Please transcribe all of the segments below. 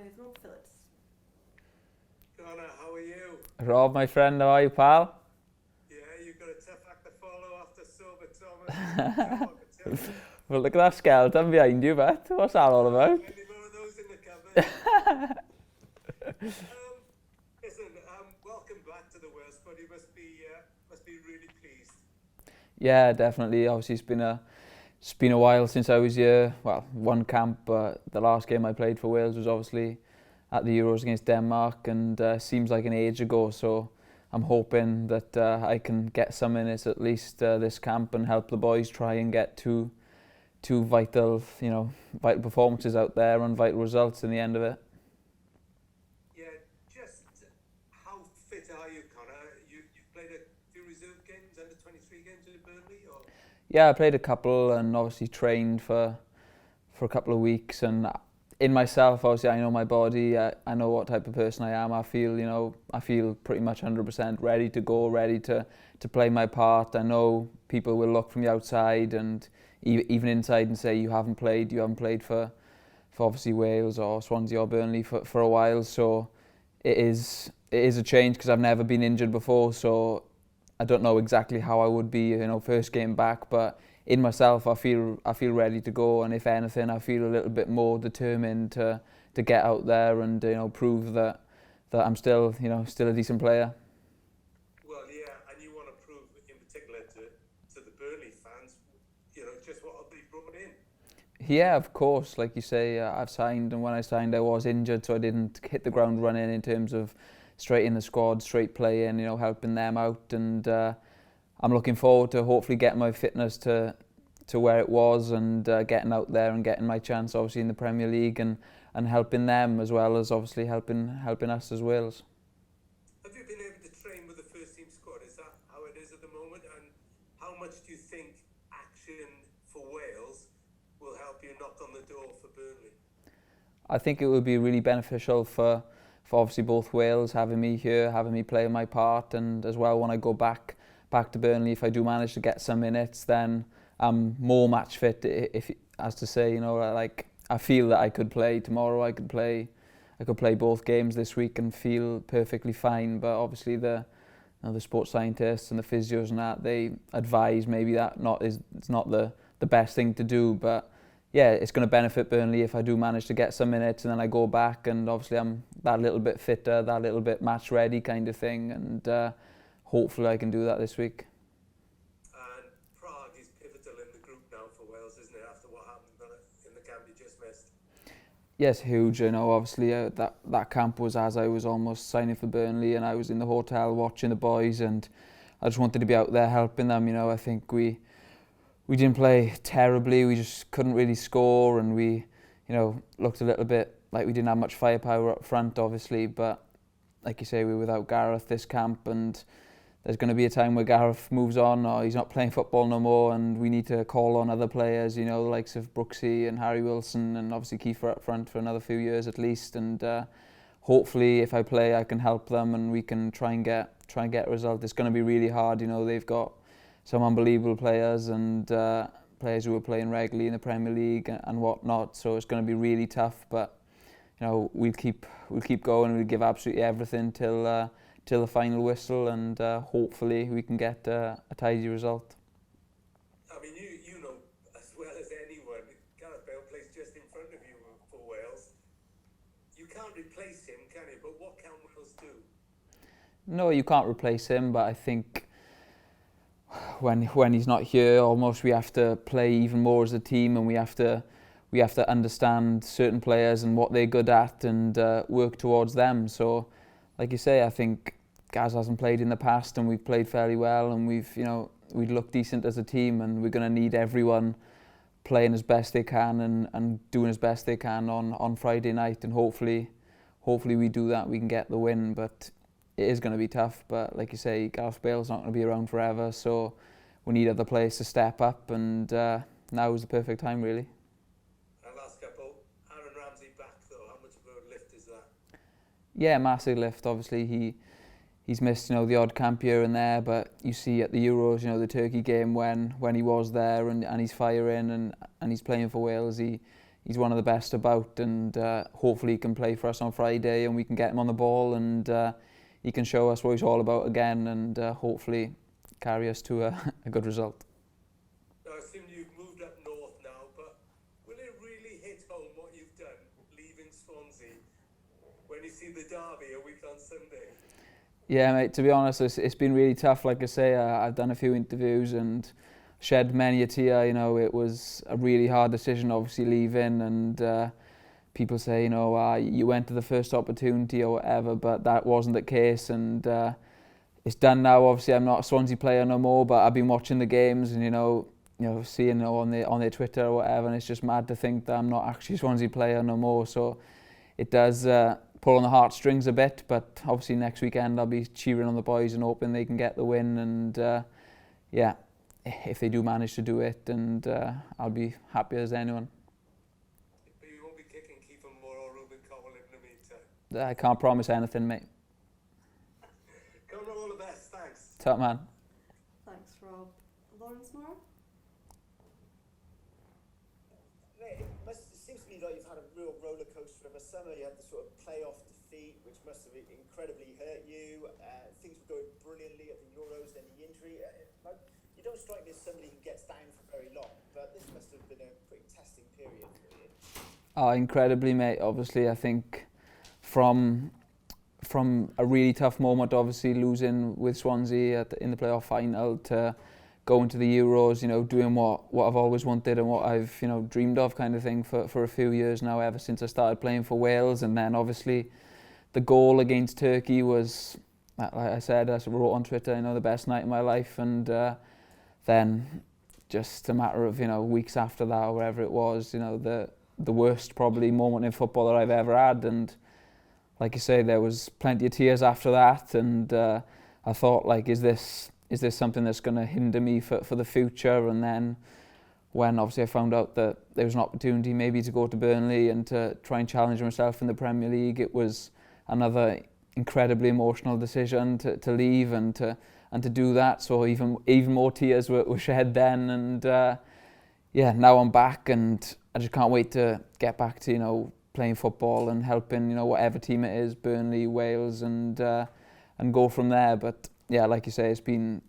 with Rob Phillips. Connor, how are you? Rob, my friend, how are you, pal? Yeah, you've got a tough act to follow after Silver Thomas. Well, look at that skeleton behind you, bet. What's that all about? Plenty more of those in the cupboard. Listen, welcome back to the Wales squad. You must be really pleased. Yeah, definitely. Obviously, it's been a while since I was here. Well, one camp, but the last game I played for Wales was obviously at the Euros against Denmark, and seems like an age ago. So I'm hoping that I can get some minutes at least this camp and help the boys try and get two vital, vital performances out there and vital results in the end of it. Yeah, just how fit are you, Connor? You've played a few reserve games, under 23 games in Burnley, or? Yeah, I played a couple and obviously trained for a couple of weeks, and in myself, obviously, I know my body. I know what type of person I am. I feel pretty much 100% ready to go, ready to play my part. I know people will look from the outside and even inside and say you haven't played for obviously Wales or Swansea or Burnley for a while. So it is a change because I've never been injured before. So I don't know exactly how I would be, first game back, but in myself, I feel ready to go, and if anything, I feel a little bit more determined to get out there and prove that I'm still a decent player. Well, yeah, and you want to prove in particular to the Burnley fans, just what they brought in. Yeah, of course. Like you say, I've signed, and when I signed, I was injured, so I didn't hit the ground running in terms of straight in the squad, straight playing, helping them out, and I'm looking forward to hopefully getting my fitness to where it was and getting out there and getting my chance, obviously, in the Premier League and helping them as well as obviously helping us as Wales. Have you been able to train with the first team squad? Is that how it is at the moment? And how much do you think action for Wales will help you knock on the door for Burnley? I think it would be really beneficial for obviously both Wales, having me here, having me play my part, and as well when I go back to Burnley, if I do manage to get some minutes, then I'm more match fit. If as to say, like I feel that I could play tomorrow. I could play both games this week and feel perfectly fine. But obviously the sports scientists and the physios and that, they advise maybe that it's not the best thing to do. But yeah, it's going to benefit Burnley if I do manage to get some minutes and then I go back and obviously I'm that little bit fitter, that little bit match ready kind of thing, and hopefully I can do that this week. And Prague is pivotal in the group now for Wales, isn't it, after what happened in the camp you just missed? Yes, huge. Obviously that camp was as I was almost signing for Burnley, and I was in the hotel watching the boys, and I just wanted to be out there helping them. I think we didn't play terribly. We just couldn't really score, and we looked a little bit like we didn't have much firepower up front, obviously. But like you say, we were without Gareth this camp, and there's going to be a time where Gareth moves on or he's not playing football no more, and we need to call on other players, the likes of Brooksy and Harry Wilson, and obviously Kiefer up front for another few years at least. And hopefully if I play, I can help them and we can try and get a result. It's going to be really hard. They've got some unbelievable players and players who are playing regularly in the Premier League and whatnot, so it's going to be really tough. But we'll keep going. We'll give absolutely everything till the final whistle, and hopefully we can get a tidy result. I mean, you know as well as anyone, Gareth Bale plays just in front of you for Wales. You can't replace him, can you? But what can Wales do? No, you can't replace him, but I think when he's not here, almost we have to play even more as a team, and we have to understand certain players and what they're good at and work towards them. So like you say, I think Gaz hasn't played in the past and we've played fairly well, and we'd look decent as a team, and we're going to need everyone playing as best they can and doing as best they can on Friday night, and hopefully we do that, we can get the win. But it is going to be tough, but like you say, Gareth Bale's not going to be around forever, so we need other players to step up, and now is the perfect time really. Last couple, Aaron Ramsey back though, how much of a lift is that? Yeah, massive lift. Obviously he's missed the odd camp here and there, but you see at the Euros, the Turkey game when he was there and he's firing and he's playing for Wales, he he's one of the best about, and hopefully he can play for us on Friday and we can get him on the ball, and he can show us what he's all about again, and hopefully carry us to a good result. I assume you've moved up north now, but will it really hit home what you've done leaving Swansea when you see the derby a week on Sunday? Yeah, mate, to be honest, it's been really tough. Like I say, I've done a few interviews and shed many a tear. You know, it was a really hard decision, obviously, leaving, and people say, you know, you went to the first opportunity or whatever, but that wasn't the case, and it's done now. Obviously, I'm not a Swansea player no more, but I've been watching the games and, you know, seeing on their Twitter or whatever, and it's just mad to think that I'm not actually a Swansea player no more. So it does pull on the heartstrings a bit, but obviously next weekend I'll be cheering on the boys and hoping they can get the win, and yeah, if they do manage to do it, and I'll be happy as anyone. But you won't be kicking Keeper Moore or Ruben Cowell in the meantime? I can't promise anything, mate. Come on, all the best, thanks. Top man. Thanks, Rob. Lawrence Moore? It seems to me like you've had a real roller coaster of a summer. You had the sort of playoff defeat, which must have incredibly hurt you. Things were going brilliantly at the Euros, then the injury. You don't strike me as somebody who gets down for very long, but this must have been a pretty testing period for you. Oh, incredibly, mate. Obviously, I think from a really tough moment, obviously losing with Swansea in the playoff final, to going to the Euros, you know, doing what I've always wanted and what I've, you know, dreamed of, kind of thing, for a few years now, ever since I started playing for Wales. And then obviously the goal against Turkey was, like I said, I wrote on Twitter, you know, the best night of my life. And then just a matter of, you know, weeks after that, or wherever it was, you know, the worst probably moment in football that I've ever had. And like you say, there was plenty of tears after that, and I thought, like, is this something that's going to hinder me for the future? And then when obviously I found out that there was an opportunity maybe to go to Burnley and to try and challenge myself in the Premier League, it was another incredibly emotional decision to leave and to do that. So even more tears were shed then, and yeah, now I'm back, and I just can't wait to get back to, you know, playing football and helping, you know, whatever team it is, Burnley, Wales, and go from there. But yeah, like you say, it's been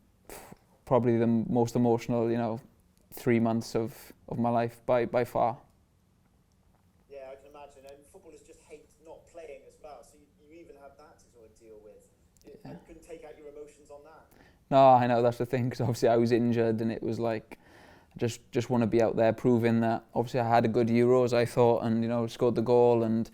probably the most emotional, you know, 3 months of my life by far. Yeah, I can imagine. And footballers just hate not playing as well, so you even have that to sort of deal with. You couldn't take out your emotions on that. No, I know, that's the thing, because obviously I was injured, and it was like, just want to be out there proving that obviously I had a good Euros, I thought, and, you know, scored the goal, and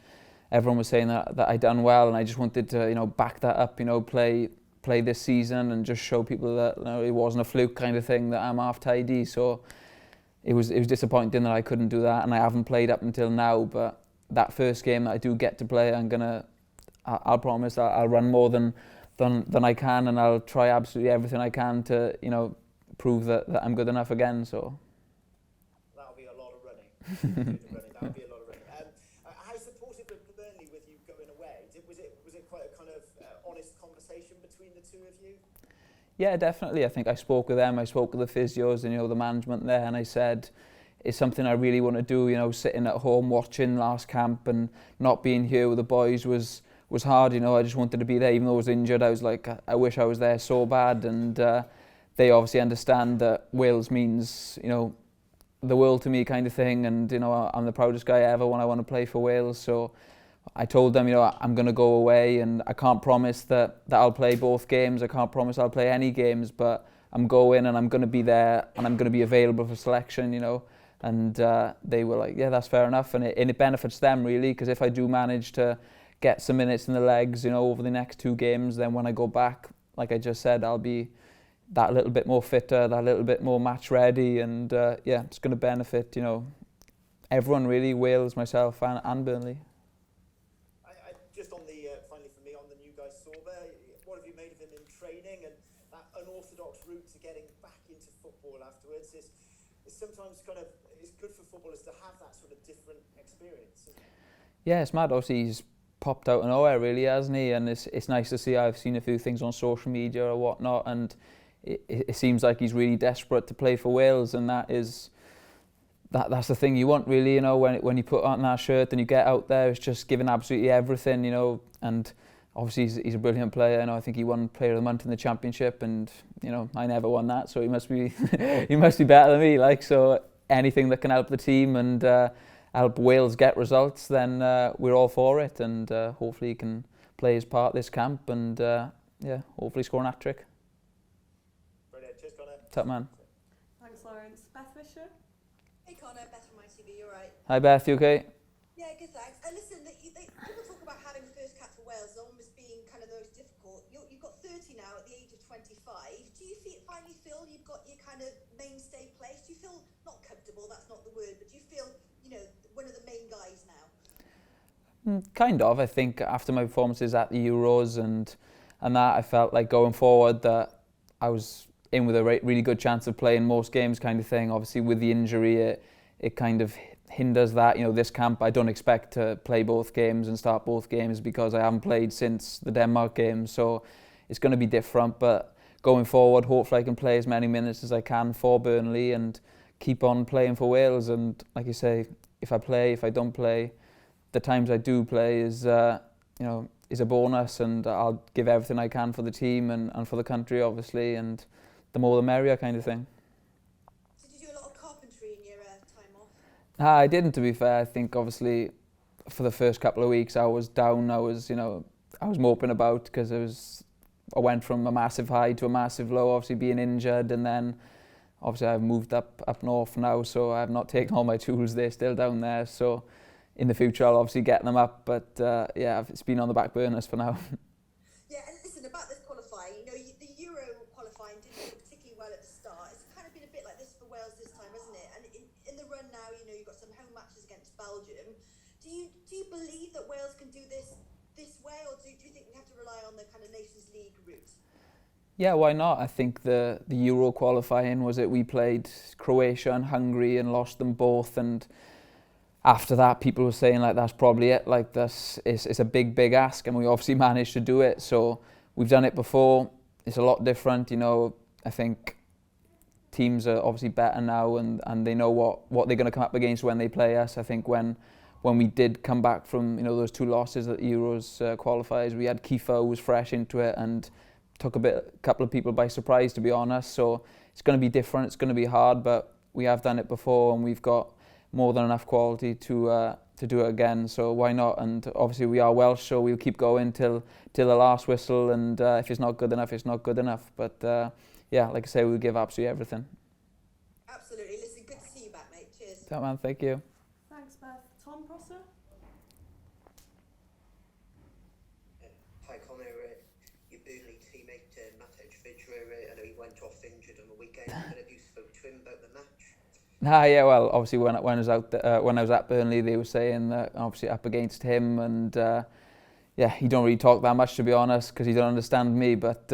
everyone was saying that I done well, and I just wanted to, you know, back that up, you know, play this season and just show people that, you know, it wasn't a fluke kind of thing, that I'm half tidy. So it was disappointing that I couldn't do that, and I haven't played up until now. But that first game that I do get to play, I'll promise I'll run more than I can, and I'll try absolutely everything I can to, you know, prove that I'm good enough again. So that'll be a lot of running. That'll be a lot of running. How supportive of Burnley with you going away? Was it quite a kind of honest conversation between the two of you? Yeah, definitely. I think I spoke with them. I spoke with the physios and, you know, the management there, and I said, it's something I really want to do. You know, sitting at home watching last camp and not being here with the boys was hard. You know, I just wanted to be there, even though I was injured. I was like, I wish I was there so bad. And they obviously understand that Wales means, you know, the world to me, kind of thing. And, you know, I'm the proudest guy ever when I want to play for Wales. So I told them, you know, I'm going to go away, and I can't promise that I'll play both games. I can't promise I'll play any games, but I'm going, and I'm going to be there, and I'm going to be available for selection, you know. And they were like, yeah, that's fair enough. And it benefits them, really, because if I do manage to get some minutes in the legs, you know, over the next 2 games, then when I go back, like I just said, I'll be that little bit more fitter, that little bit more match ready, and yeah, it's going to benefit, you know, everyone really, Wales, myself, and Burnley. Just on the finally for me, on the new guy Sorba, what have you made of him in training, and that unorthodox route to getting back into football afterwards is sometimes kind of, it's good for footballers to have that sort of different experience, isn't it? Yeah, it's mad. Obviously, he's popped out of nowhere, really, hasn't he? And it's nice to see. I've seen a few things on social media or whatnot, and it seems like he's really desperate to play for Wales, and that is that's the thing you want, really, you know, when you put on that shirt and you get out there, it's just giving absolutely everything, you know. And obviously he's a brilliant player. You know, I think he won Player of the Month in the championship, and you know, I never won that, so he must be he must be better than me. Like, so anything that can help the team and help Wales get results, then we're all for it. And hopefully he can play his part this camp, and yeah, hopefully score an hat-trick. Brilliant. Cheers, Connor. Top man. Thanks, Lawrence. Beth Fisher? Hey Connor, Beth from ITV, you alright? Hi Beth, you okay? Yeah, good thanks. Listen, people talk about having first cap for Wales as almost being kind of the most difficult. You've got 30 now at the age of 25. Do you finally feel you've got your kind of mainstay place? Do you feel, not comfortable, that's not the word, but do you feel, you know, one of the main guys now? Kind of. I think after my performances at the Euros and that, I felt like going forward that I was in with a really good chance of playing most games, kind of thing. Obviously with the injury, it kind of hinders that. You know, this camp I don't expect to play both games and start both games because I haven't played since the Denmark game, so it's going to be different. But going forward, hopefully I can play as many minutes as I can for Burnley and keep on playing for Wales. And like you say, if I play, if I don't play, the times I do play is you know, is a bonus, and I'll give everything I can for the team and for the country, obviously, and the more the merrier, kind of thing. So did you do a lot of carpentry in your time off? I didn't, to be fair. I think obviously for the first couple of weeks I was down. I was moping about because I went from a massive high to a massive low, obviously being injured, and then obviously I've moved up north now, so I've not taken all my tools. They're still down there, so in the future I'll obviously get them up, but yeah, it's been on the back burners for now. Yeah, and listen, about this qualifying, you know, the Euro qualifying didn't go particularly well at the start. It's kind of been a bit like this for Wales this time, hasn't it? And in the run now, you know, you've got some home matches against Belgium. Do you believe that Wales can do this way, or do you think we have to rely on the kind of Nations League route? Yeah, why not? I think the Euro qualifying was it. We played Croatia and Hungary and lost them both, and after that people were saying like that's probably it, like it's a big ask, and we obviously managed to do it. So we've done it before. It's a lot different, you know. I think teams are obviously better now, and they know what they're going to come up against when they play us. I think when we did come back from, you know, those two losses at the Euros qualifiers, we had Kiefer who was fresh into it and took a couple of people by surprise, to be honest. So it's going to be different, it's going to be hard, but we have done it before and we've got more than enough quality to do it again, so why not? And obviously we are Welsh, so we'll keep going till the last whistle, and if it's not good enough, it's not good enough. But yeah, like I say, we'll give absolutely everything. Absolutely. Listen, good to see you back, mate. Cheers. That man, thank you. Thanks, Beth. Tom Prosser? Hi Connor, your Burnley teammate Matej Vydra, I know he went off injured on the weekend, but have you spoke to him about the match? Yeah, well, obviously when I was at Burnley, they were saying that obviously up against him, and yeah, he don't really talk that much, to be honest, because he don't understand me. But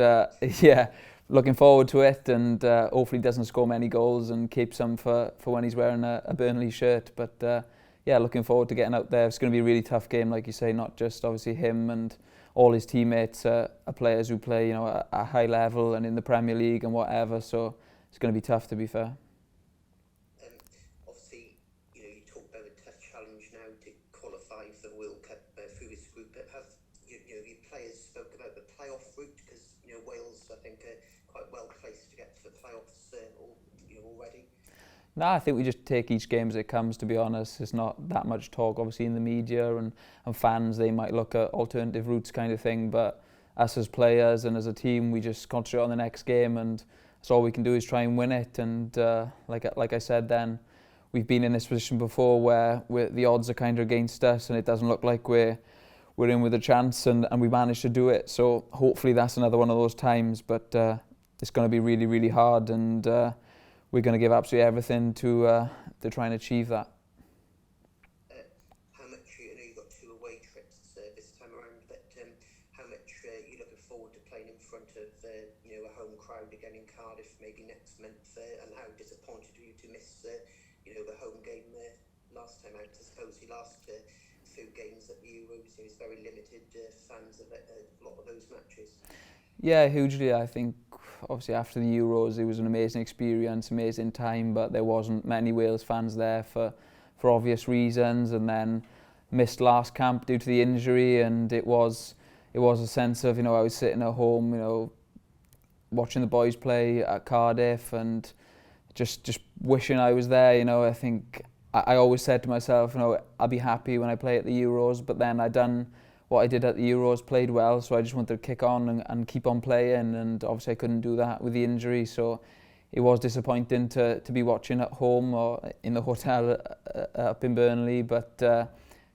yeah, looking forward to it, and hopefully doesn't score many goals and keeps them for when he's wearing a Burnley shirt. But yeah, looking forward to getting out there. It's going to be a really tough game, like you say. Not just obviously him and all his teammates are players who play, you know, at a high level and in the Premier League and whatever. So it's going to be tough, to be fair. Obviously, you know, you talk about a tough challenge now to qualify for the World Cup through this group. But have you know, your players spoke about the playoff route? Because you know, Wales, I think, are quite well placed to get to the playoffs already. No, I think we just take each game as it comes, to be honest. There's not that much talk, obviously, in the media and fans. They might look at alternative routes kind of thing, but us as players and as a team, we just concentrate on the next game, and that's all we can do is try and win it. And like I said then, we've been in this position before where the odds are kind of against us and it doesn't look like we're in with a chance, and we managed to do it. So hopefully that's another one of those times, but it's going to be really, really hard, and we're going to give absolutely everything to try and achieve that. How much, I know you've got 2 away trips this time around, but how much are you looking forward to playing in front of you know, a home crowd again in Cardiff maybe next month, and how disappointed are you to miss you know, the home game last time out? I suppose you last few games at the Euros, it was very limited fans at a lot of those matches. Yeah, hugely. I think obviously after the Euros, it was an amazing experience, amazing time, but there wasn't many Wales fans there for obvious reasons, and then missed last camp due to the injury, and it was a sense of, I was sitting at home, watching the boys play at Cardiff and just wishing I was there. I think I always said to myself, I'll be happy when I play at the Euros, but then I'd done what I did at the Euros, played well, so I just wanted to kick on and keep on playing, and obviously I couldn't do that with the injury, so it was disappointing to be watching at home or in the hotel up in Burnley, but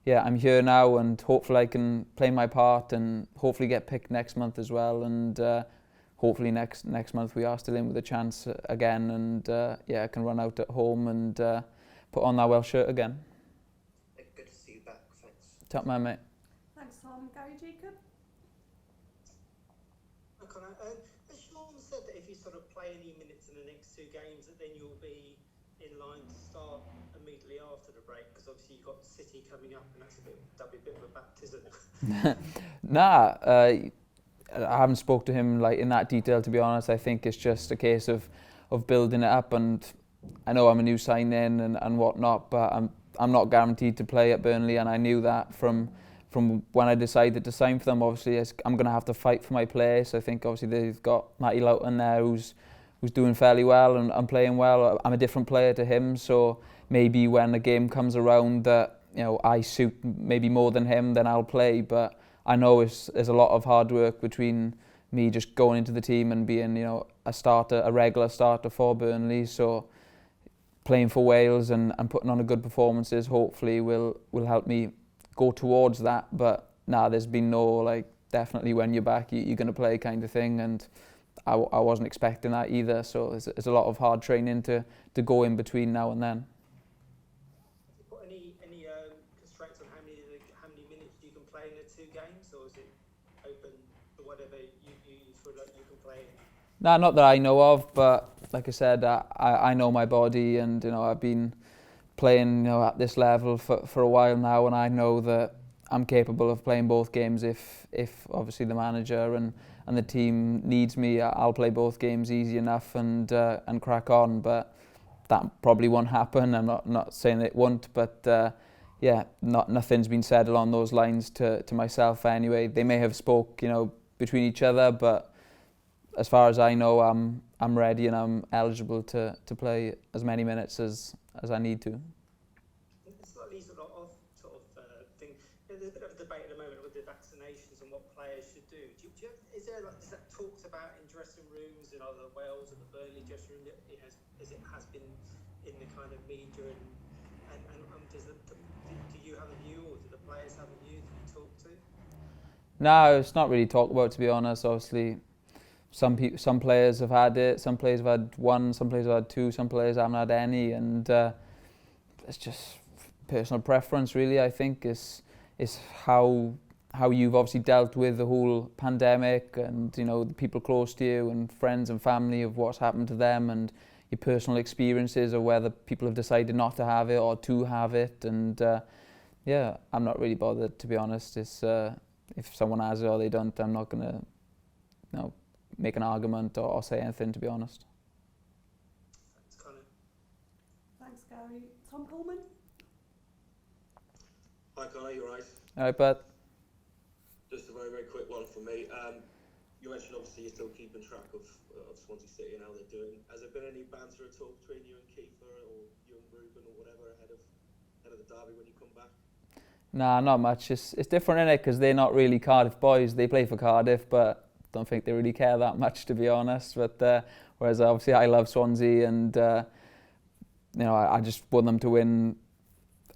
yeah, I'm here now, and hopefully I can play my part and hopefully get picked next month as well, and hopefully next month we are still in with a chance again, and yeah, I can run out at home and put on that Welsh shirt again. Good to see you back, thanks. Top man, mate. Thanks, Tom. Gary Jacob? As Sean said, that if you sort of play any minutes in the next two games, that then you'll be in line to start immediately after the break, because obviously you've got City coming up, and that'll be a bit of a baptism. Nah, I haven't spoke to him in that detail, to be honest. I think it's just a case of building it up, and I know I'm a new sign-in and whatnot, but I'm not guaranteed to play at Burnley, and I knew that from when I decided to sign for them. Obviously, I'm going to have to fight for my place. I think obviously they've got Matty Loughton there who's doing fairly well and playing well. I'm a different player to him, so maybe when the game comes around that I suit maybe more than him, then I'll play. But I know there's a lot of hard work between me just going into the team and being a regular starter for Burnley. So playing for Wales and putting on a good performances hopefully will help me go towards that. But there's been no definitely when you're back you're going to play kind of thing, and I wasn't expecting that either. So there's a lot of hard training to go in between now and then. Have you got any constraints on how many minutes you can play in the two games, or is it open to whatever you feel like you can play in? Nah, not that I know of, but like I said, I know my body, and I've been playing at this level for a while now, and I know that I'm capable of playing both games if obviously the manager and the team needs me. I'll play both games easy enough and crack on, but that probably won't happen. I'm not saying it won't, but yeah, nothing's been said along those lines to myself anyway. They may have spoke between each other, but as far as I know, I'm ready and I'm eligible to play as many minutes as I need to. It's slightly sort of thing. There's a bit of a debate at the moment with the vaccinations and what players should do. Is that talked about in dressing rooms in either Wales or the Burnley dressing room as it has been in the kind of media, and do you have a view, or do the players have a view that you talk to? No, it's not really talked about, to be honest. Obviously, some players have had it, some players have had one, some players have had two, some players haven't had any, and it's just personal preference, really. I think is how you've obviously dealt with the whole pandemic, and the people close to you and friends and family of what's happened to them, and your personal experiences of whether people have decided not to have it or to have it, and yeah, I'm not really bothered, to be honest. It's if someone has it or they don't, I'm not gonna make an argument or say anything, to be honest. Thanks, Colin. Thanks, Gary. Tom Coleman? Hi Connor, you alright? Alright, but Just a very, very quick one from me. You mentioned obviously you're still keeping track of Swansea City and how they're doing. Has there been any banter at all between you and Kiefer, or you and Ruben, or whatever, ahead of the derby when you come back? nah, not much. It's different, innit? Because they're not really Cardiff boys. They play for Cardiff, but don't think they really care that much, to be honest. But whereas obviously I love Swansea, and I just want them to win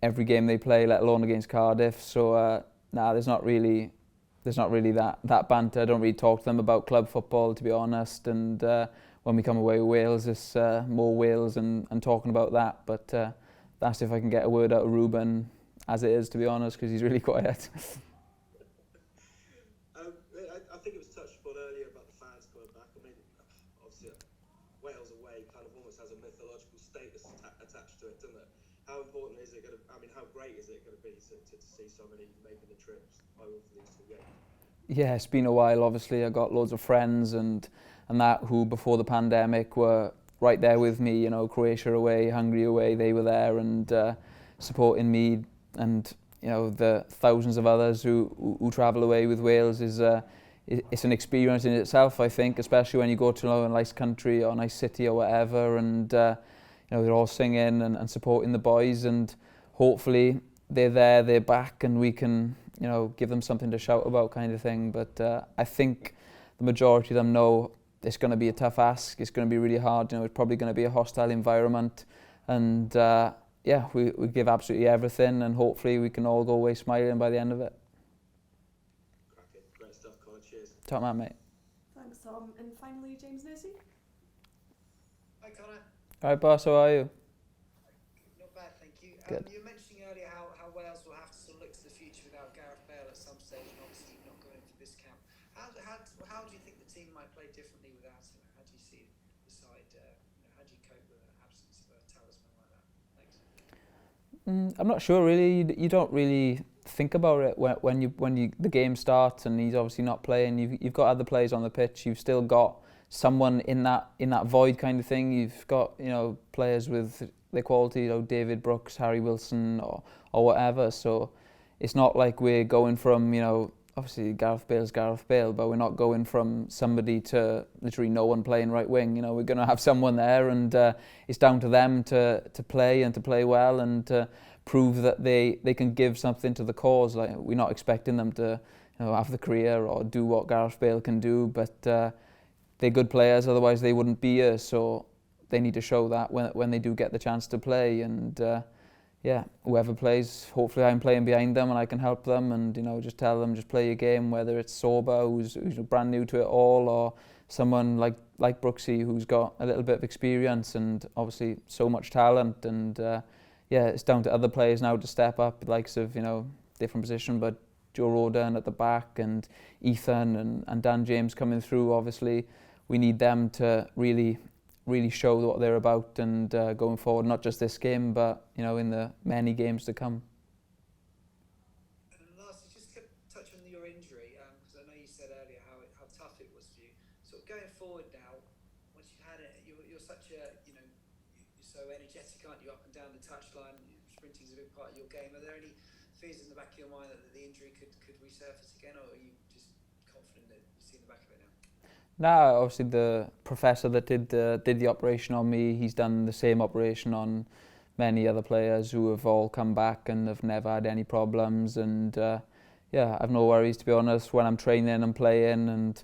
every game they play, let alone against Cardiff. So there's not really that banter. I don't really talk to them about club football, to be honest. And when we come away with Wales, it's more Wales and talking about that. But that's if I can get a word out of Ruben, as it is, to be honest, because he's really quiet. I think it was touched upon earlier about the fans coming back. I mean, obviously Wales away kind of almost has a mythological status attached to it, doesn't it? How important is it going to? I mean, how great is it going to be to see so many making the trips over for these two games? Yeah, it's been a while. Obviously, I got loads of friends, and and that, who before the pandemic were right there with me, you know, Croatia away, Hungary away, they were there and supporting me, and you know, the thousands of others who travel away with Wales is it's an experience in itself, I think, especially when you go to a nice country or a nice city or whatever, and you know, they're all singing and supporting the boys, and hopefully they're there, they're back, and we can, you know, give them something to shout about, kind of thing. But I think the majority of them know it's going to be a tough ask. It's going to be really hard. You know, it's probably going to be a hostile environment, and yeah, we give absolutely everything, and hopefully we can all go away smiling by the end of it. Cracking. Great stuff, Connor. Cheers. Top man, mate. Thanks, Tom. And finally, James Nursey. Hi Connor, All right, boss, how are you? not bad, thank you. Good. You were mentioning earlier how Wales will have to sort of look to the future without Gareth Bale at some stage, and obviously not going for this camp. How do you think the team might play differently without him? How do you see the side? How do you cope with the absence of a talisman like that? Thanks. I'm not sure really. You don't really think about it when the game starts and he's obviously not playing. You've got other players on the pitch. You've still got someone in that void kind of thing. You've got, you know, players with their quality, you know, David Brooks, Harry Wilson, or whatever. So it's not like we're going from, you know, obviously Gareth Bale, but we're not going from somebody to literally no one playing right wing. You know, we're going to have someone there, and it's down to them to play and to play well and to prove that they can give something to the cause. Like, we're not expecting them to, you know, have the career or do what Gareth Bale can do, but they're good players, otherwise they wouldn't be here. So they need to show that when they do get the chance to play, and yeah, whoever plays, hopefully I'm playing behind them and I can help them, and you know, just tell them, just play your game, whether it's Sorba, who's brand new to it all, or someone like Brooksy, who's got a little bit of experience and obviously so much talent. And yeah, it's down to other players now to step up, the likes of, you know, different position, but Joe Roden at the back, and Ethan and Dan James coming through. Obviously we need them to really show what they're about, and going forward, not just this game, but you know, in the many games to come. And then lastly, just to touch on your injury, because I know you said earlier how tough it was for you. So going forward now, once you've had it, you're such a, you know, you're so energetic, aren't you, up and down the touchline? Sprinting's a big part of your game. Are there any fears in the back of your mind that the injury could resurface again, or are you just confident that you've seen the back of it now? No, obviously the professor that did the operation on me, he's done the same operation on many other players who have all come back and have never had any problems. And yeah, I've no worries, to be honest. When I'm training and playing and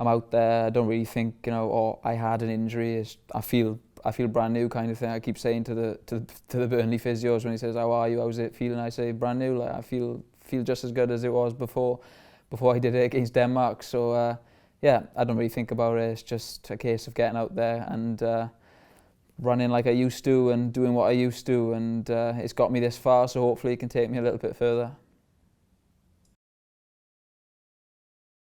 I'm out there, I don't really think, you know, oh, I had an injury. I feel brand new, kind of thing. I keep saying to the Burnley physios when he says, "How are you? How's it feeling?" I say, "Brand new." Like, I feel just as good as it was before I did it against Denmark. So yeah, I don't really think about it. It's just a case of getting out there and running like I used to and doing what I used to, and it's got me this far, so hopefully it can take me a little bit further.